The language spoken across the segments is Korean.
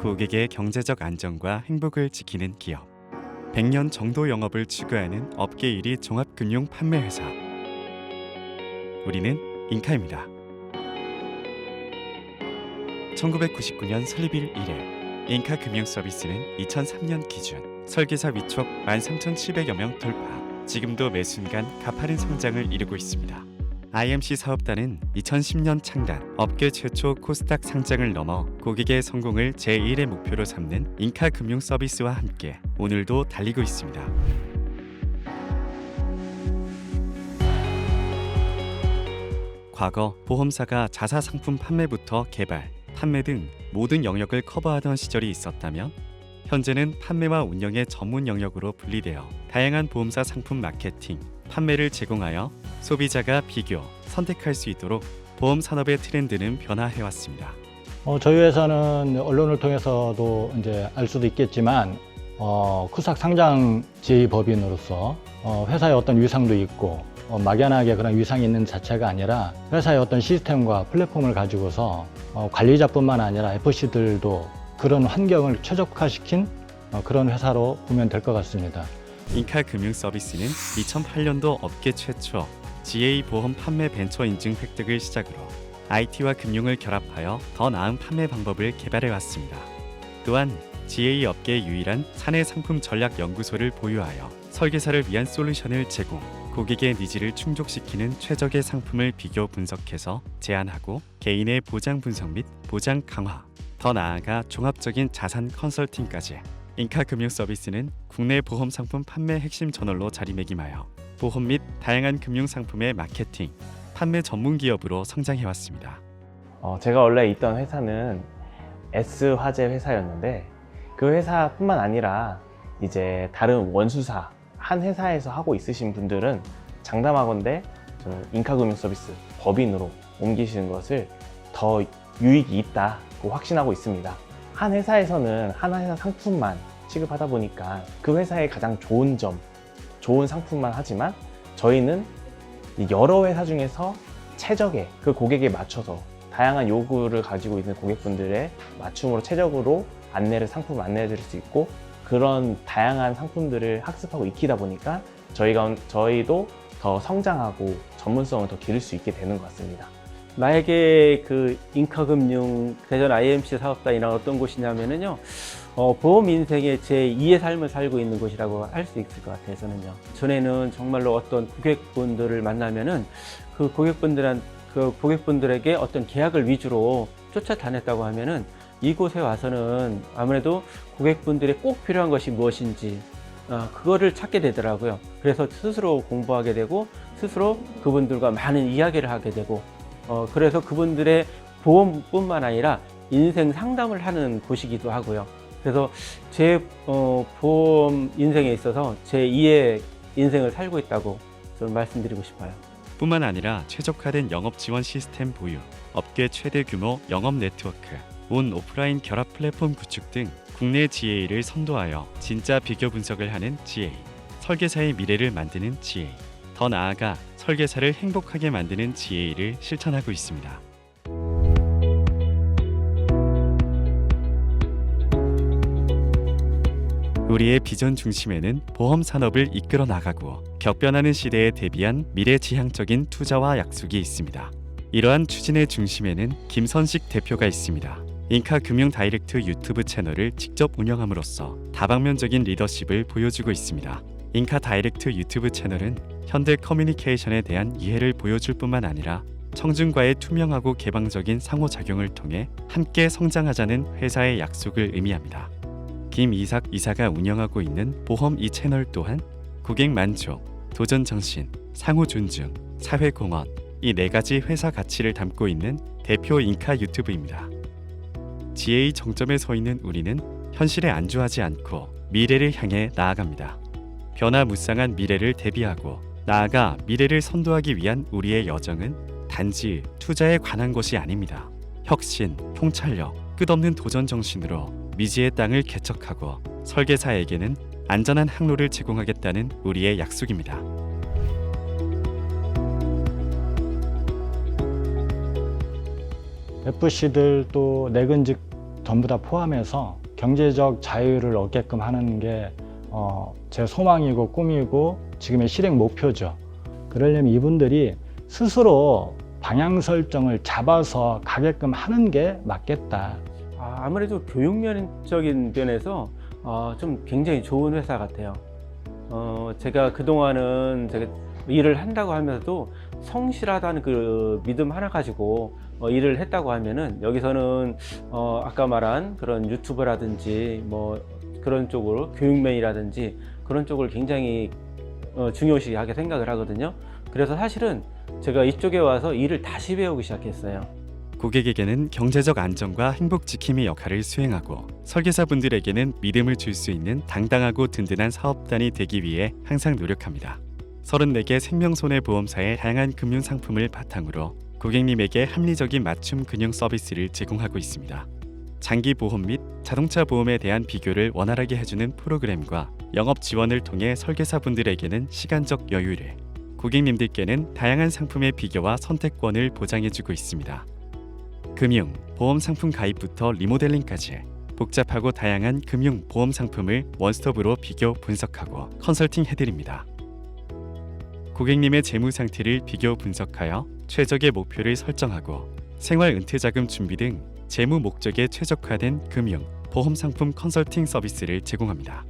고객의 경제적 안정과 행복을 지키는 기업. 100년 정도 영업을 추구하는 업계 1위 종합금융 판매회사. 우리는 인카입니다. 1999년 설립일 이래 인카 금융 서비스는 2003년 기준 설계사 위촉 13,700여 명 돌파. 지금도 매 순간 가파른 성장을 이루고 있습니다. IMC 사업단은 2010년 창단, 업계 최초 코스닥 상장을 넘어 고객의 성공을 제1의 목표로 삼는 인카 금융 서비스와 함께 오늘도 달리고 있습니다. 과거 보험사가 자사 상품 판매부터 개발, 판매 등 모든 영역을 커버하던 시절이 있었다면 현재는 판매와 운영의 전문 영역으로 분리되어 다양한 보험사 상품 마케팅, 판매를 제공하여 소비자가 비교, 선택할 수 있도록 보험 산업의 트렌드는 변화해왔습니다. 저희 회사는 언론을 통해서도 이제 알 수도 있겠지만 코스닥 상장 지위 법인으로서 회사의 어떤 위상도 있고 막연하게 그런 위상이 있는 자체가 아니라 회사의 어떤 시스템과 플랫폼을 가지고서 관리자뿐만 아니라 FC들도 그런 환경을 최적화시킨 그런 회사로 보면 될 것 같습니다. 인카 금융 서비스는 2008년도 업계 최초 GA 보험 판매 벤처 인증 획득을 시작으로 IT와 금융을 결합하여 더 나은 판매 방법을 개발해 왔습니다. 또한 GA 업계 유일한 사내 상품 전략 연구소를 보유하여 설계사를 위한 솔루션을 제공, 고객의 니즈를 충족시키는 최적의 상품을 비교 분석해서 제안하고 개인의 보장 분석 및 보장 강화, 더 나아가 종합적인 자산 컨설팅까지 인카 금융 서비스는 국내 보험 상품 판매 핵심 저널로 자리매김하여 보험 및 다양한 금융 상품의 마케팅, 판매 전문 기업으로 성장해왔습니다. 제가 원래 있던 회사는 S화재 회사였는데 그 회사뿐만 아니라 이제 다른 원수사 한 회사에서 하고 있으신 분들은 장담하건대 인카금융 서비스 법인으로 옮기시는 것을 더 유익이 있다고 확신하고 있습니다. 한 회사에서는 한 회사 상품만 취급하다 보니까 그 회사의 가장 좋은 점, 좋은 상품만 하지만 저희는 여러 회사 중에서 최적의 그 고객에 맞춰서 다양한 요구를 가지고 있는 고객분들의 맞춤으로 최적으로 상품을 안내해 드릴 수 있고 그런 다양한 상품들을 학습하고 익히다 보니까 저희도 더 성장하고 전문성을 더 기를 수 있게 되는 것 같습니다. 나에게 그 인카금융 대전 IMC 사업단이란 어떤 곳이냐면요, 보험 인생의 제2의 삶을 살고 있는 곳이라고 할 수 있을 것 같아요. 전에는 정말로 어떤 고객분들을 만나면은 그 고객분들에게 어떤 계약을 위주로 쫓아다녔다고 하면은 이곳에 와서는 아무래도 고객분들이 꼭 필요한 것이 무엇인지 그거를 찾게 되더라고요. 그래서 스스로 공부하게 되고 스스로 그분들과 많은 이야기를 하게 되고 그래서 그분들의 보험뿐만 아니라 인생 상담을 하는 곳이기도 하고요. 그래서 제 보험 인생에 있어서 제2의 인생을 살고 있다고 저는 말씀드리고 싶어요. 뿐만 아니라 최적화된 영업 지원 시스템 보유, 업계 최대 규모 영업 네트워크, 온 오프라인 결합 플랫폼 구축 등 국내 GA를 선도하여 진짜 비교 분석을 하는 GA, 설계사의 미래를 만드는 GA, 더 나아가 설계사를 행복하게 만드는 GA를 실천하고 있습니다. 우리의 비전 중심에는 보험 산업을 이끌어 나가고 격변하는 시대에 대비한 미래지향적인 투자와 약속이 있습니다. 이러한 추진의 중심에는 김선식 대표가 있습니다. 인카 금융 다이렉트 유튜브 채널을 직접 운영함으로써 다방면적인 리더십을 보여주고 있습니다. 인카 다이렉트 유튜브 채널은 현대 커뮤니케이션에 대한 이해를 보여줄 뿐만 아니라 청중과의 투명하고 개방적인 상호작용을 통해 함께 성장하자는 회사의 약속을 의미합니다. 김이삭 이사가 운영하고 있는 보험 이 채널 또한 고객 만족, 도전 정신, 상호 존중, 사회 공헌 이 4가지 회사 가치를 담고 있는 대표 인카 유튜브입니다. GA 정점에 서 있는 우리는 현실에 안주하지 않고 미래를 향해 나아갑니다. 변화무쌍한 미래를 대비하고 나아가 미래를 선도하기 위한 우리의 여정은 단지 투자에 관한 것이 아닙니다. 혁신, 통찰력, 끝없는 도전 정신으로 미지의 땅을 개척하고 설계사에게는 안전한 항로를 제공하겠다는 우리의 약속입니다. FC들 또 내근직 전부 다 포함해서 경제적 자유를 얻게끔 하는 게 제 소망이고 꿈이고 지금의 실행 목표죠. 그러려면 이분들이 스스로 방향 설정을 잡아서 가게끔 하는 게 맞겠다. 아무래도 교육면적인 면에서 좀 굉장히 좋은 회사 같아요. 제가 그동안은 제가 일을 한다고 하면서도 성실하다는 그 믿음 하나 가지고 일을 했다고 하면은 여기서는 아까 말한 그런 유튜브라든지 뭐 그런 쪽으로 교육면이라든지 그런 쪽을 굉장히 중요시하게 생각을 하거든요. 그래서 사실은 제가 이쪽에 와서 일을 다시 배우기 시작했어요. 고객에게는 경제적 안정과 행복 지킴이 역할을 수행하고 설계사분들에게는 믿음을 줄 수 있는 당당하고 든든한 사업단이 되기 위해 항상 노력합니다. 34개 생명손해보험사의 다양한 금융 상품을 바탕으로 고객님에게 합리적인 맞춤 금융 서비스를 제공하고 있습니다. 장기 보험 및 자동차 보험에 대한 비교를 원활하게 해주는 프로그램과 영업 지원을 통해 설계사분들에게는 시간적 여유를, 고객님들께는 다양한 상품의 비교와 선택권을 보장해주고 있습니다. 금융, 보험 상품 가입부터 리모델링까지 복잡하고 다양한 금융, 보험 상품을 원스톱으로 비교 분석하고 컨설팅 해드립니다. 고객님의 재무 상태를 비교 분석하여 최적의 목표를 설정하고 생활 은퇴자금 준비 등 재무 목적에 최적화된 금융, 보험 상품 컨설팅 서비스를 제공합니다.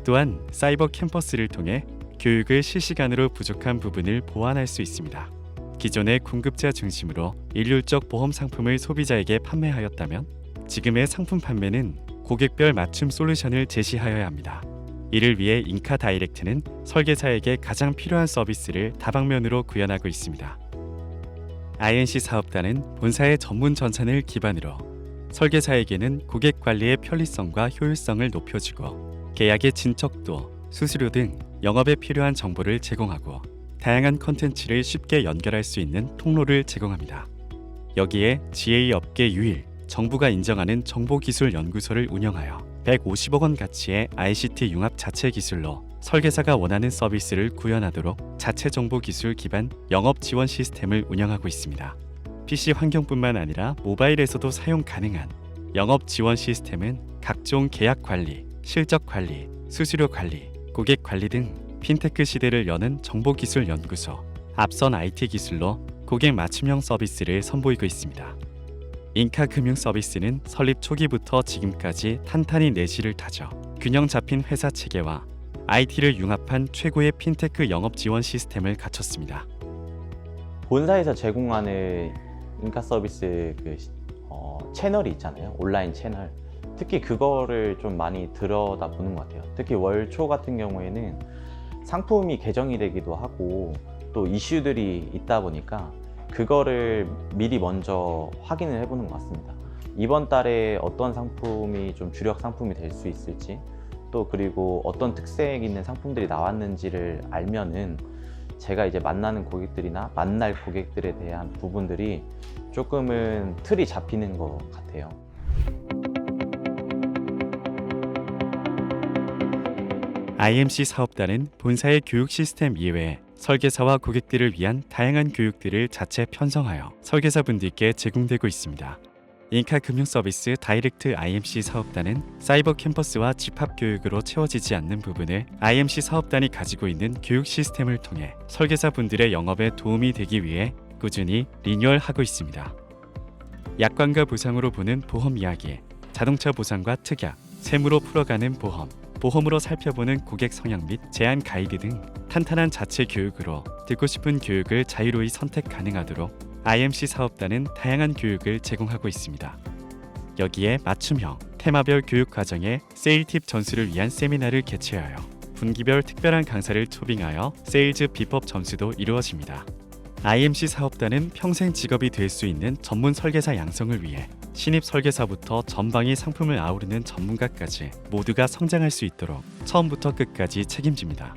또한 사이버 캠퍼스를 통해 교육을 실시간으로 부족한 부분을 보완할 수 있습니다. 기존의 공급자 중심으로 일률적 보험 상품을 소비자에게 판매하였다면 지금의 상품 판매는 고객별 맞춤 솔루션을 제시하여야 합니다. 이를 위해 인카 다이렉트는 설계사에게 가장 필요한 서비스를 다방면으로 구현하고 있습니다. INC 사업단은 본사의 전문 전산을 기반으로 설계사에게는 고객 관리의 편리성과 효율성을 높여주고 계약의 진척도, 수수료 등 영업에 필요한 정보를 제공하고 다양한 컨텐츠를 쉽게 연결할 수 있는 통로를 제공합니다. 여기에 GA 업계 유일, 정부가 인정하는 정보기술연구소를 운영하여 150억 원 가치의 ICT 융합 자체 기술로 설계사가 원하는 서비스를 구현하도록 자체 정보 기술 기반 영업 지원 시스템을 운영하고 있습니다. PC 환경뿐만 아니라 모바일에서도 사용 가능한 영업 지원 시스템은 각종 계약 관리, 실적 관리, 수수료 관리, 고객 관리 등 핀테크 시대를 여는 정보기술 연구소, 앞선 IT 기술로 고객 맞춤형 서비스를 선보이고 있습니다. 인카 금융 서비스는 설립 초기부터 지금까지 탄탄히 내실을 다져 균형 잡힌 회사 체계와 IT를 융합한 최고의 핀테크 영업 지원 시스템을 갖췄습니다. 본사에서 제공하는 인카 서비스 채널이 있잖아요. 온라인 채널. 특히 그거를 좀 많이 들여다보는 것 같아요. 특히 월초 같은 경우에는 상품이 개정이 되기도 하고 또 이슈들이 있다 보니까 그거를 미리 먼저 확인을 해보는 것 같습니다. 이번 달에 어떤 상품이 좀 주력 상품이 될 수 있을지, 또 그리고 어떤 특색 있는 상품들이 나왔는지를 알면은 제가 이제 만나는 고객들이나 만날 고객들에 대한 부분들이 조금은 틀이 잡히는 것 같아요. IMC 사업단은 본사의 교육 시스템 이외에 설계사와 고객들을 위한 다양한 교육들을 자체 편성하여 설계사분들께 제공되고 있습니다. 인카 금융 서비스 다이렉트 IMC 사업단은 사이버 캠퍼스와 집합 교육으로 채워지지 않는 부분을 IMC 사업단이 가지고 있는 교육 시스템을 통해 설계사분들의 영업에 도움이 되기 위해 꾸준히 리뉴얼하고 있습니다. 약관과 보상으로 보는 보험 이야기, 자동차 보상과 특약, 세무로 풀어가는 보험, 보험으로 살펴보는 고객 성향 및 제한 가이드 등 탄탄한 자체 교육으로 듣고 싶은 교육을 자유로이 선택 가능하도록 IMC 사업단은 다양한 교육을 제공하고 있습니다. 여기에 맞춤형, 테마별 교육 과정에 세일 팁 전수를 위한 세미나를 개최하여 분기별 특별한 강사를 초빙하여 세일즈 비법 전수도 이루어집니다. IMC 사업단은 평생 직업이 될 수 있는 전문 설계사 양성을 위해 신입 설계사부터 전방위 상품을 아우르는 전문가까지 모두가 성장할 수 있도록 처음부터 끝까지 책임집니다.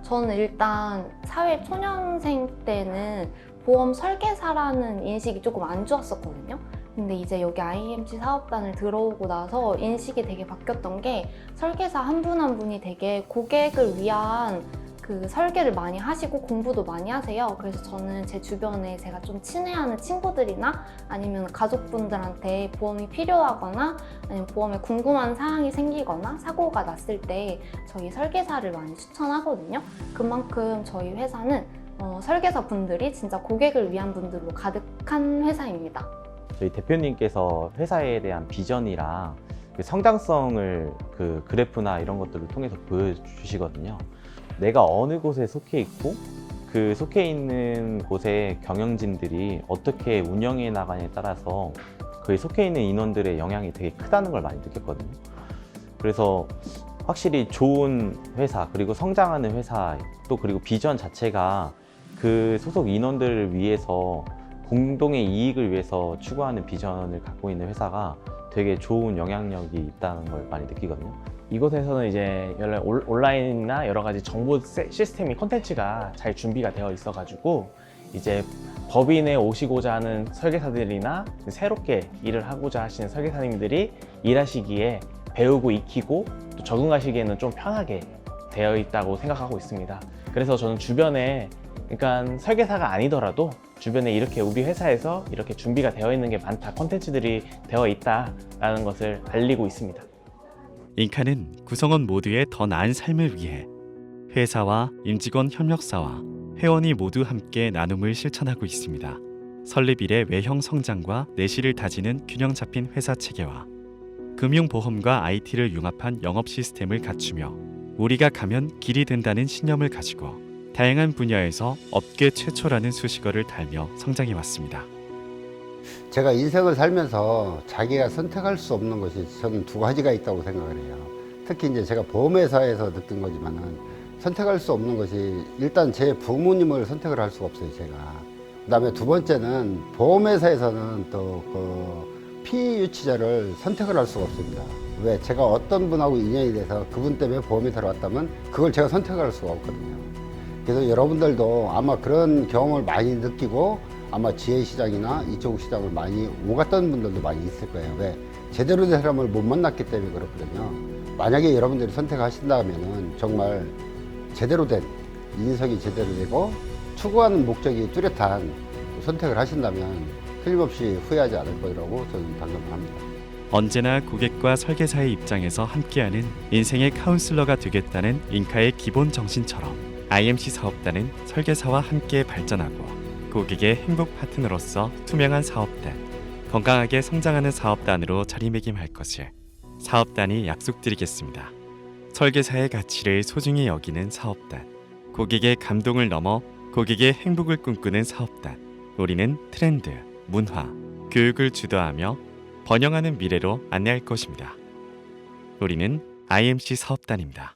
저는 일단 사회 초년생 때는 보험 설계사라는 인식이 조금 안 좋았었거든요. 근데 이제 여기 IMC 사업단을 들어오고 나서 인식이 되게 바뀌었던 게 설계사 한 분 한 분이 되게 고객을 위한 그 설계를 많이 하시고 공부도 많이 하세요. 그래서 저는 제 주변에 제가 좀 친해하는 친구들이나 아니면 가족분들한테 보험이 필요하거나 아니면 보험에 궁금한 사항이 생기거나 사고가 났을 때 저희 설계사를 많이 추천하거든요. 그만큼 저희 회사는 설계사 분들이 진짜 고객을 위한 분들로 가득한 회사입니다. 저희 대표님께서 회사에 대한 비전이랑 그 성장성을 그 그래프나 이런 것들을 통해서 보여주시거든요. 내가 어느 곳에 속해 있고 그 속해 있는 곳의 경영진들이 어떻게 운영해 나가냐에 따라서 그 속해 있는 인원들의 영향이 되게 크다는 걸 많이 느꼈거든요. 그래서 확실히 좋은 회사, 그리고 성장하는 회사, 또 그리고 비전 자체가 그 소속 인원들을 위해서 공동의 이익을 위해서 추구하는 비전을 갖고 있는 회사가 되게 좋은 영향력이 있다는 걸 많이 느끼거든요. 이곳에서는 이제 온라인이나 여러 가지 정보 시스템이 콘텐츠가 잘 준비가 되어 있어가지고 이제 법인에 오시고자 하는 설계사들이나 새롭게 일을 하고자 하시는 설계사님들이 일하시기에 배우고 익히고 또 적응하시기에는 좀 편하게 되어 있다고 생각하고 있습니다. 그래서 저는 주변에, 그러니까 설계사가 아니더라도 주변에 이렇게 우리 회사에서 이렇게 준비가 되어 있는 게 많다, 콘텐츠들이 되어 있다라는 것을 알리고 있습니다. 인카는 구성원 모두의 더 나은 삶을 위해 회사와 임직원 협력사와 회원이 모두 함께 나눔을 실천하고 있습니다. 설립 이래 외형 성장과 내실을 다지는 균형 잡힌 회사 체계와 금융보험과 IT를 융합한 영업 시스템을 갖추며 우리가 가면 길이 된다는 신념을 가지고 다양한 분야에서 업계 최초라는 수식어를 달며 성장해 왔습니다. 제가 인생을 살면서 자기가 선택할 수 없는 것이 저는 두 가지가 있다고 생각을 해요. 특히 이제 제가 보험회사에서 느낀 거지만은 선택할 수 없는 것이 일단 제 부모님을 선택을 할 수가 없어요, 제가. 그다음에 두 번째는 보험회사에서는 또 그 피유치자를 선택을 할 수가 없습니다. 왜? 제가 어떤 분하고 인연이 돼서 그분 때문에 보험회사로 왔다면 그걸 제가 선택을 할 수가 없거든요. 그래서 여러분들도 아마 그런 경험을 많이 느끼고 아마 지혜시장이나 이쪽 시장을 많이 오갔던 분들도 많이 있을 거예요. 왜? 제대로 된 사람을 못 만났기 때문에 그렇거든요. 만약에 여러분들이 선택하신다면은 정말 제대로 된 인석이 제대로 되고 추구하는 목적이 뚜렷한 선택을 하신다면 틀림없이 후회하지 않을 거라고 저는 단언을 합니다. 언제나 고객과 설계사의 입장에서 함께하는 인생의 카운슬러가 되겠다는 인카의 기본 정신처럼 IMC 사업단은 설계사와 함께 발전하고 고객의 행복 파트너로서 투명한 사업단, 건강하게 성장하는 사업단으로 자리매김할 것을 사업단이 약속드리겠습니다. 설계사의 가치를 소중히 여기는 사업단, 고객의 감동을 넘어 고객의 행복을 꿈꾸는 사업단. 우리는 트렌드, 문화, 교육을 주도하며 번영하는 미래로 안내할 것입니다. 우리는 IMC 사업단입니다.